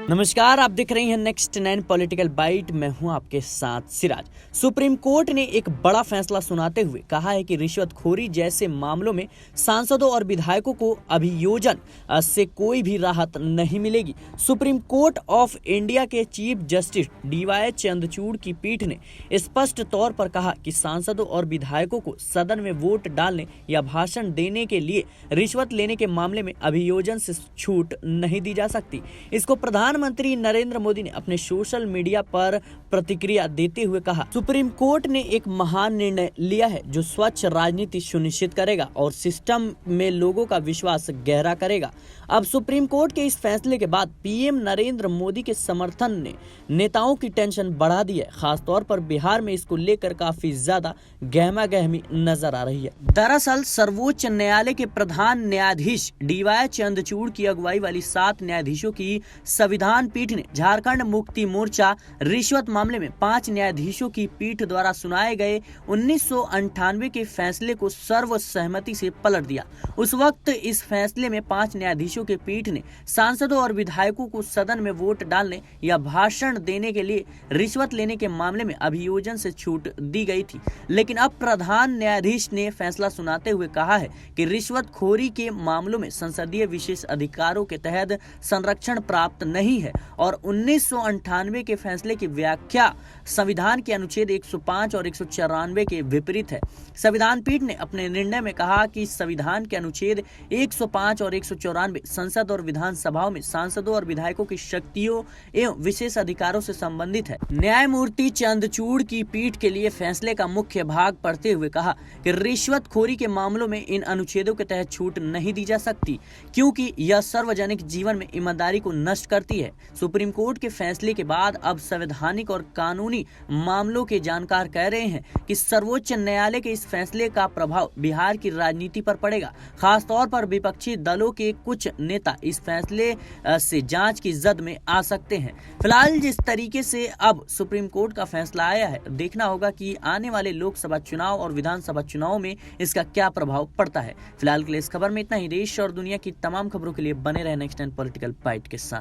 नमस्कार, आप देख रही हैं नेक्स्ट 9 पॉलिटिकल बाइट। मैं हूं आपके साथ सिराज। सुप्रीम कोर्ट ने एक बड़ा फैसला सुनाते हुए कहा है कि रिश्वतखोरी जैसे मामलों में सांसदों और विधायकों को अभियोजन से कोई भी राहत नहीं मिलेगी। सुप्रीम कोर्ट ऑफ इंडिया के चीफ जस्टिस DY चंद्रचूड़ की पीठ ने स्पष्ट तौर पर कहा कि सांसदों और विधायकों को सदन में वोट डालने या भाषण देने के लिए रिश्वत लेने के मामले में अभियोजन से छूट नहीं दी जा सकती। इसको प्रधानमंत्री नरेंद्र मोदी ने अपने सोशल मीडिया पर प्रतिक्रिया देते हुए कहा, सुप्रीम कोर्ट ने एक महान निर्णय लिया है जो स्वच्छ राजनीति सुनिश्चित करेगा और सिस्टम में लोगों का विश्वास गहरा करेगा। अब सुप्रीम कोर्ट के इस फैसले के बाद PM नरेंद्र मोदी के समर्थन ने नेताओं की टेंशन बढ़ा दी है। खासतौर पर बिहार में इसको लेकर काफी ज्यादा गहमा गहमी नजर आ रही है। दरअसल सर्वोच्च न्यायालय के प्रधान न्यायाधीश DY चंद्रचूड़ की अगुवाई वाली 7 न्यायाधीशों की संविधान पीठ ने झारखंड मुक्ति मोर्चा रिश्वत मामले में 5 न्यायाधीशों की पीठ द्वारा सुनाए गए 1998 के फैसले को सर्वसहमति से पलट दिया। उस वक्त इस फैसले में 5 न्यायाधीशों के पीठ ने सांसदों और विधायकों को सदन में वोट डालने या भाषण देने के लिए रिश्वत लेने के मामले में अभियोजन से छूट दी गई थी। लेकिन अब प्रधान न्यायाधीश ने फैसला सुनाते हुए कहा है कि रिश्वतखोरी के मामलों में संसदीय विशेष अधिकारों के तहत संरक्षण प्राप्त नहीं है और 1998 के फैसले की व्याख्या संविधान के अनुच्छेद 105 और 194 के विपरीत है। संविधान पीठ ने अपने निर्णय में कहा कि संविधान के अनुच्छेद 105 और 194 संसद और विधानसभाओं में सांसदों और विधायकों की शक्तियों एवं विशेष अधिकारों से संबंधित है। न्यायमूर्ति चंद्रचूड़ की पीठ के लिए फैसले का मुख्य भाग पढ़ते हुए कहा कि रिश्वतखोरी के मामलों में इन अनुच्छेदों के तहत छूट नहीं दी जा सकती क्योंकि यह सार्वजनिक जीवन में ईमानदारी को नष्ट करती है। सुप्रीम कोर्ट के फैसले के बाद अब संवैधानिक और कानूनी मामलों के जानकार कह रहे हैं कि सर्वोच्च न्यायालय के इस फैसले का प्रभाव बिहार की राजनीति पर पड़ेगा। खासतौर पर विपक्षी दलों के कुछ नेता इस फैसले से जांच की जद में आ सकते हैं। फिलहाल जिस तरीके से अब सुप्रीम कोर्ट का फैसला आया है, देखना होगा कि आने वाले लोकसभा चुनाव और विधानसभा चुनाव में इसका क्या प्रभाव पड़ता है। फिलहाल के लिए इस खबर में इतना ही। देश और दुनिया की तमाम खबरों के लिए बने रहे नेक्स्ट 10 पॉलिटिकल बाइट के साथ।